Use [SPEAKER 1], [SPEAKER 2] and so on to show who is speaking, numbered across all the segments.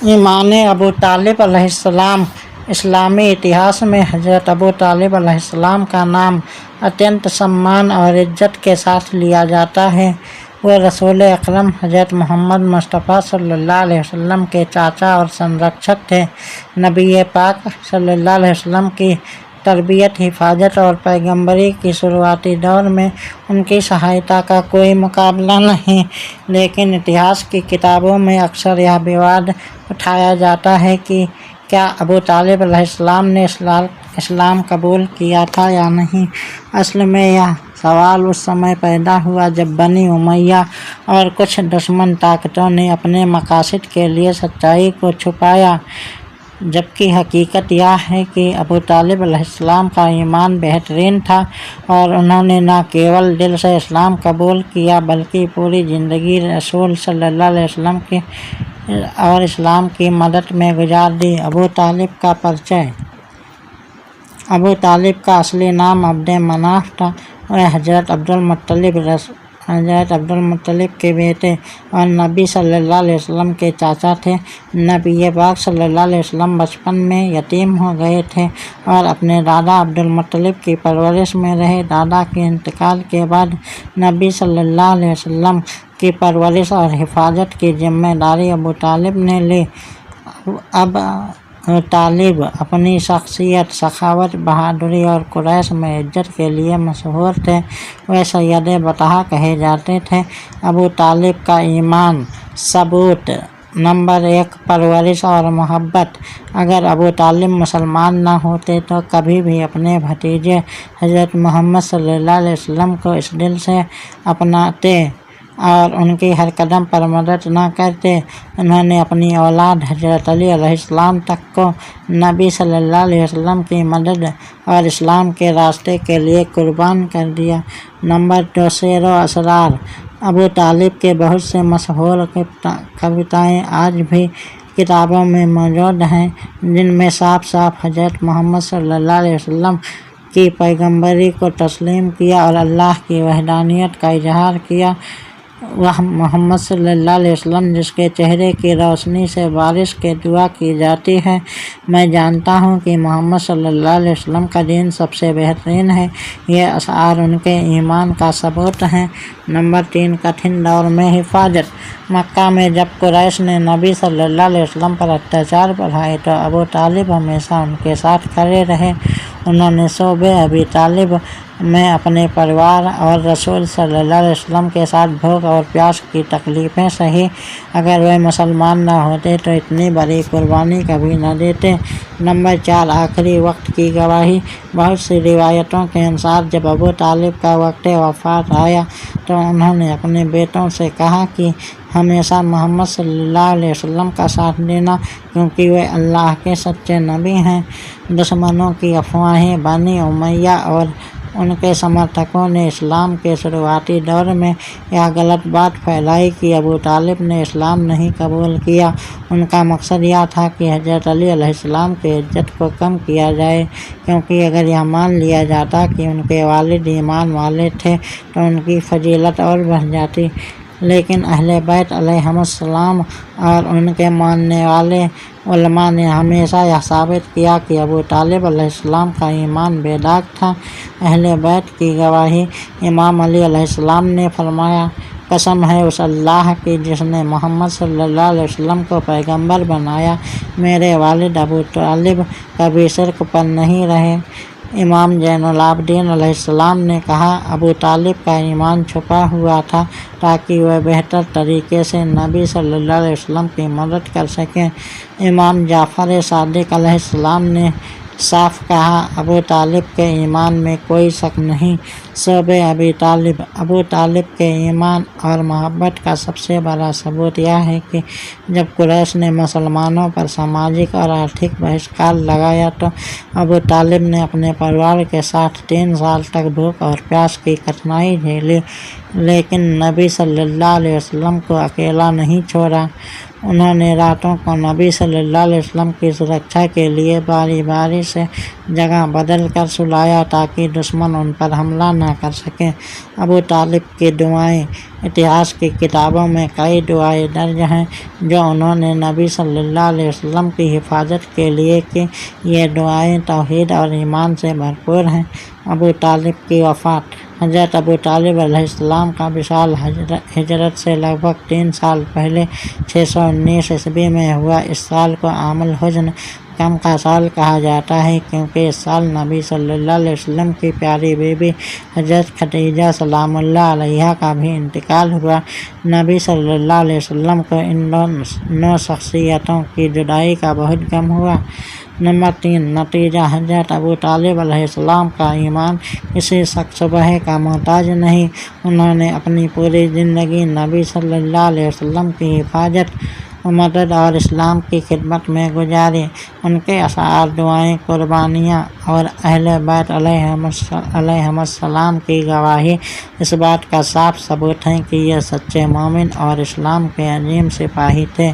[SPEAKER 1] ایمان ابو طالب علیہ السلام۔ اسلامی اتہاس میں حضرت ابو طالب علیہ السلام کا نام اتنت سمان اور عزت کے ساتھ لیا جاتا ہے۔ وہ رسول اکرم حضرت محمد مصطفیٰ صلی اللہ علیہ وسلم کے چاچا اور سنرکشک تھے۔ نبی پاک صلی اللہ علیہ وسلم کی تربیت، حفاظت اور پیغمبری کی شروعاتی دور میں ان کی سہایتا کا کوئی مقابلہ نہیں، لیکن اتہاس کی کتابوں میں اکثر یہ وواد اٹھایا جاتا ہے کہ کیا ابو طالب علیہ السلام نے اسلام قبول کیا تھا یا نہیں۔ اصل میں یہ سوال اس سمے پیدا ہوا جب بنی امیہ اور کچھ دشمن طاقتوں نے اپنے مقاصد کے لیے سچائی کو چھپایا، جبکہ حقیقت یہ ہے کہ ابو طالب علیہ السلام کا ایمان بہترین تھا اور انہوں نے نہ کیول دل سے اسلام قبول کیا بلکہ پوری زندگی رسول صلی اللہ علیہ وسلم کی اور اسلام کی مدد میں گزار دی۔ ابو طالب کا پرچہ۔ ابو طالب کا اصلی نام عبد مناف تھا۔ وہ حضرت عبدالمطلب کے بیٹے اور نبی صلی اللہ علیہ وسلم کے چاچا تھے۔ نبی پاک صلی اللہ علیہ وسلم بچپن میں یتیم ہو گئے تھے اور اپنے دادا عبدالمطلب کی پرورش میں رہے۔ دادا کے انتقال کے بعد نبی صلی اللہ علیہ وسلم کی پرورش اور حفاظت کی ذمہ داری ابو طالب نے لی۔ اب طالب اپنی شخصیت، سخاوت، بہادری اور قریش میں عزت کے لیے مشہور تھے۔ وہ سید بطحہ کہے جاتے تھے۔ ابو طالب کا ایمان، ثبوت۔ نمبر 1، پرورش اور محبت۔ اگر ابو طالب مسلمان نہ ہوتے تو کبھی بھی اپنے بھتیجے حضرت محمد صلی اللہ علیہ وسلم کو اس دل سے اپناتے اور ان کی ہر قدم پر مدد نہ کرتے۔ انہوں نے اپنی اولاد حضرت علی علیہ السلام تک کو نبی صلی اللہ علیہ وسلم کی مدد اور اسلام کے راستے کے لیے قربان کر دیا۔ نمبر 2، سیر و اسرار۔ ابو طالب کے بہت سے مشہور کویتائیں آج بھی کتابوں میں موجود ہیں، جن میں صاف صاف حضرت محمد صلی اللہ علیہ وسلم کی پیغمبری کو تسلیم کیا اور اللہ کی وحدانیت کا اظہار کیا۔ وہ محمد صلی اللہ علیہ وسلم جس کے چہرے کی روشنی سے بارش کی دعا کی جاتی ہے، میں جانتا ہوں کہ محمد صلی اللہ علیہ وسلم کا دین سب سے بہترین ہے۔ یہ اشعار ان کے ایمان کا ثبوت ہیں۔ نمبر 3، کٹھن دور میں حفاظت۔ مکہ میں جب قریش نے نبی صلی اللہ علیہ وسلم پر اتیاچار بڑھائے تو ابو طالب ہمیشہ ان کے ساتھ کھڑے رہے۔ انہوں نے صوبہ ابی طالب میں اپنے پریوار اور رسول صلی اللہ علیہ وسلم کے ساتھ بھوک اور پیاس کی تکلیفیں سہی۔ اگر وہ مسلمان نہ ہوتے تو اتنی بڑی قربانی کبھی نہ دیتے۔ نمبر 4، آخری وقت کی گواہی۔ بہت سی روایتوں کے انسار جب ابو طالب کا وقت وفات آیا تو انہوں نے اپنے بیٹوں سے کہا کہ ہمیشہ محمد صلی اللہ علیہ وسلم کا ساتھ دینا، کیونکہ وہ اللہ کے سچے نبی ہیں۔ دشمنوں کی افواہیں، بنی امیہ اور ان کے سمرتھکوں نے اسلام کے شروعاتی دور میں یہ غلط بات پھیلائی کہ ابو طالب نے اسلام نہیں قبول کیا۔ ان کا مقصد یہ تھا کہ حضرت علی علیہ السلام کی عزت کو کم کیا جائے، کیونکہ اگر یہ مان لیا جاتا کہ ان کے والد ایمان والے تھے تو ان کی فضیلت اور بڑھ جاتی۔ لیکن اہل بیت علیہم السلام اور ان کے ماننے والے علماء نے ہمیشہ یہ ثابت کیا کہ ابو طالب علیہ السلام کا ایمان بے داغ تھا۔ اہل بیت کی گواہی۔ امام علی علیہ السلام نے فرمایا، قسم ہے اس اللہ کی جس نے محمد صلی اللہ علیہ وسلم کو پیغمبر بنایا، میرے والد ابو طالب کبھی شرک پر نہیں رہے۔ امام زین العابدین علیہ السلام نے کہا، ابو طالب کا ایمان چھپا ہوا تھا تاکہ وہ بہتر طریقے سے نبی صلی اللہ علیہ وسلم کی مدد کر سکیں۔ امام جعفر صادق علیہ السلام نے صاف کہا، ابو طالب کے ایمان میں کوئی شک نہیں۔ صوبہ ابی طالب۔ ابو طالب کے ایمان اور محبت کا سب سے بڑا ثبوت یہ ہے کہ جب قریش نے مسلمانوں پر سماجک اور آرتھک بہشتار لگایا تو ابو طالب نے اپنے پریوار کے ساتھ 3 سال تک بھوک اور پیاس کی کٹھنائی جھیلی، لیکن نبی صلی اللہ علیہ وسلم کو اکیلا نہیں چھوڑا۔ انہوں نے راتوں کو نبی صلی اللہ علیہ وسلم کی سرکشا کے لیے باری باری سے جگہ بدل کر سلایا تاکہ دشمن ان پر حملہ نہ کر سکے۔ ابو طالب کی دعائیں۔ اتہاس کی کتابوں میں کئی دعائیں درج ہیں جو انہوں نے نبی صلی اللہ علیہ وسلم کی حفاظت کے لیے کی۔ یہ دعائیں توحید اور ایمان سے بھرپور ہیں۔ ابو طالب کی وفات۔ حضرت ابو طالب علیہ السلام کا وصال ہجرت سے لگ بھگ 3 سال پہلے 619 عیسوی میں ہوا۔ اس سال کو عام الحزن غم کا سال کہا جاتا ہے کیونکہ اس سال نبی صلی اللہ علیہ وسلم کی پیاری بیوی حضرت خدیجہ سلام اللہ علیہا کا بھی انتقال ہوا۔ نبی صلی اللہ علیہ وسلم کو ان دونوں شخصیتوں کی جدائی کا بہت غم ہوا۔ نمبر 3، نتیجہ۔ حضرت ابو طالب علیہ السلام کا ایمان کسی شک شبہ کا محتاج نہیں۔ انہوں نے اپنی پوری زندگی نبی صلی اللہ علیہ وسلم کی حفاظت، مدد اور اسلام کی خدمت میں گزاری۔ ان کے اشعار، دعائیں، قربانیاں اور اہل بیت علیہم السلام کی گواہی اس بات کا صاف ثبوت ہے کہ یہ سچے مومن اور اسلام کے عظیم سپاہی تھے۔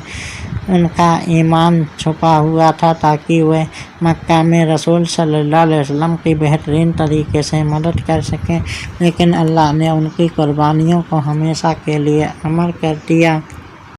[SPEAKER 1] ان کا ایمان چھپا ہوا تھا تاکہ وہ مکہ میں رسول صلی اللہ علیہ وسلم کی بہترین طریقے سے مدد کر سکیں، لیکن اللہ نے ان کی قربانیوں کو ہمیشہ کے لیے امر کر دیا۔